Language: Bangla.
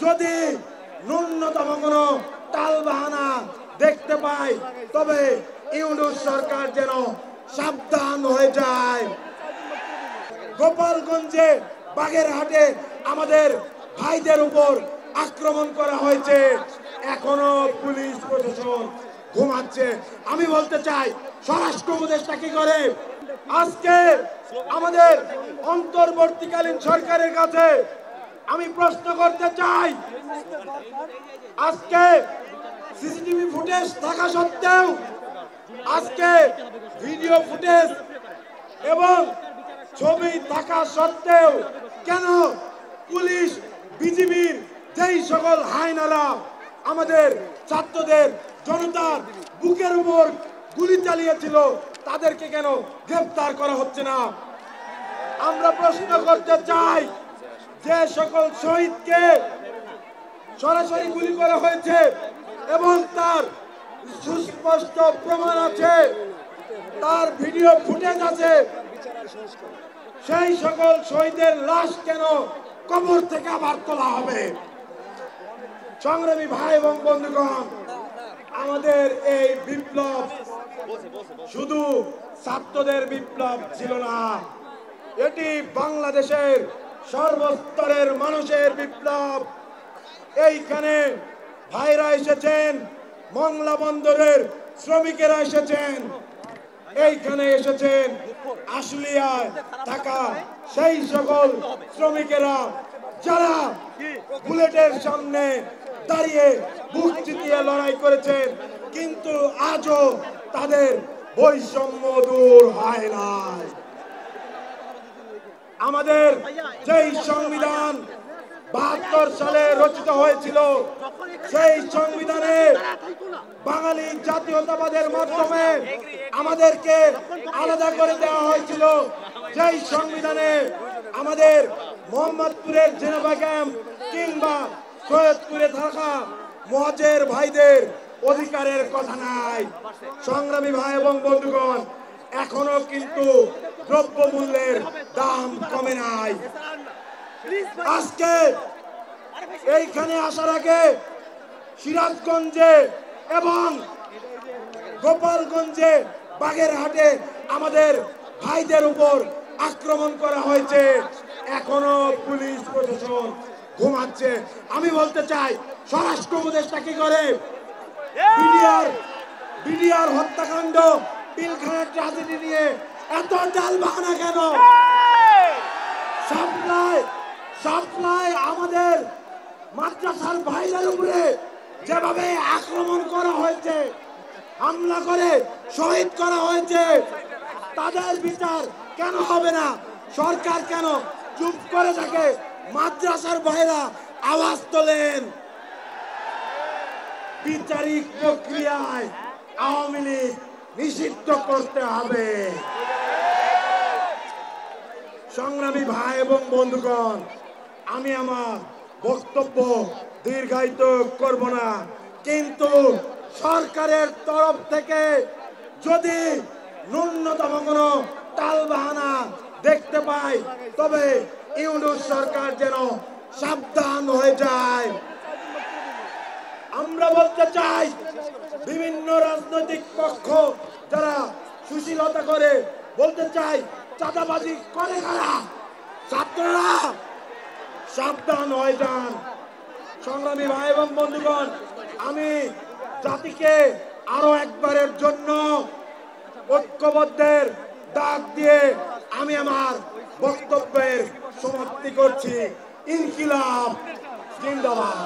যদি ন্যূনতম কোনো টালবাহানা দেখতে পাই তবে ইউনূস সরকার যেন সাবধান হয়ে যায়। গোপালগঞ্জে বাগেরহাটে আমাদের ভাইদের উপর আক্রমণ করা হয়েছে, এখনো পুলিশ প্রশাসন ঘুমাচ্ছে। আমি বলতে চাই স্বরাষ্ট্র উপদেষ্টা কি করে? আজকে আমাদের অন্তর্বর্তীকালীন সরকারের কাছে আমি প্রশ্ন করতে চাই, আজকে সিসিটিভি ফুটেজ থাকা সত্ত্বেও, আজকে ভিডিও ফুটেজ এবং ছবি থাকা সত্ত্বেও কেন পুলিশ বিজিবির যেই সকল হায়নারা আমাদের ছাত্রদের জনতার বুকের উপর গুলি চালিয়েছিল তাদেরকে কেন গ্রেফতার করা হচ্ছে না? আমরা প্রশ্ন করতে চাই, যে সকল শহীদকে সরাসরি গুলি করা হয়েছে এবং তার সুস্পষ্ট প্রমাণ আছে, তার ভিডিও ফুটেজ আছে, সেই সকল শহীদের লাশ কেন কবর থেকে আবার তোলা হবে? সংগ্রামী ভাই এবং বন্ধুগণ, আমাদের এই বিপ্লব শুধু ছাত্রদের বিপ্লব ছিল না, এটি বাংলাদেশের সর্বস্তরের মানুষের বিপ্লব। এইখানে ভাইরা এসেছেন, মংলা বন্দরের শ্রমিকেরা এসেছেন, এইখানে এসেছেন আশুলিয়ায় থাকা সেই সকল শ্রমিকেরা যারা বুলেটের সামনে দাঁড়িয়ে বুক চিতিয়ে লড়াই করেছেন, কিন্তু আজও তাদের বৈষম্য দূর হয় নাই। আমাদের যেই সংবিধান ৭২ সালে রচিত হয়েছিল, সেই সংবিধানে বাঙালি জাতীয়তাবাদের মাধ্যমে আমাদেরকে আলাদা করে দেওয়া হয়েছিল। যেই সংবিধানে আমাদের মোহাম্মদপুরের জেনেভা ক্যাম্প কিংবা সৈয়দপুরে থাকা মুহাজির ভাইদের অধিকারের কথা নাই। সংগ্রামী ভাই এবং বন্ধুগণ, এখনো কিন্তু দ্রব্যমূল্যের দাম কমে নাই। আজকে এইখানে আসার আগে সিরাজগঞ্জে এবং গোপালগঞ্জে বাগেরহাটে আমাদের ভাইদের উপর আক্রমণ করা হয়েছে, এখনো পুলিশ প্রশাসন ঘুমাচ্ছে। আমি বলতে চাই স্বরাষ্ট্র উপদেষ্টা কি করে? বিডিআর হত্যাকাণ্ড, পিলখানা ট্রাজেডি নিয়ে এত টালবাহানা কেন? সাপ্লাই আমাদের মাদ্রাসার ভাইদের উপরে যেভাবে আক্রমণ করা হয়েছে, হামলা করে শহীদ করা হয়েছে, তাদের বিচার কেন হবে না? সরকার কেন চুপ করে থাকে? মাদ্রাসার ভাইরা আওয়াজ তোলেন। বিচারিক প্রক্রিয়ায় আওয়ামী লীগ নিষিদ্ধ করতে হবে। সংগ্রামী ভাই এবং বন্ধুগণ, আমি আমার বক্তব্য দীর্ঘায়িত করব না, কিন্তু সরকারের তরফ থেকে যদি ন্যূনতম কোনো টালবাহানা দেখতে পাই তবে ইউনূস সরকার যেন সাবধান হয়ে যায়। আমরা বলতে চাই, বিভিন্ন রাজনৈতিক পক্ষ যারা সুশীলতা করে, বলতে চাই চাঁদাবাজি করে কারা? ছাত্ররা। সাবধান হয়ে যান। সংগ্রামী ভাই এবং বন্ধুগণ, আমি জাতিকে আরো একবারের জন্য ঐক্যবদ্ধের ডাক দিয়ে আমি আমার বক্তব্যের সমাপ্তি করছি। ইনকিলাব জিন্দাবাদ।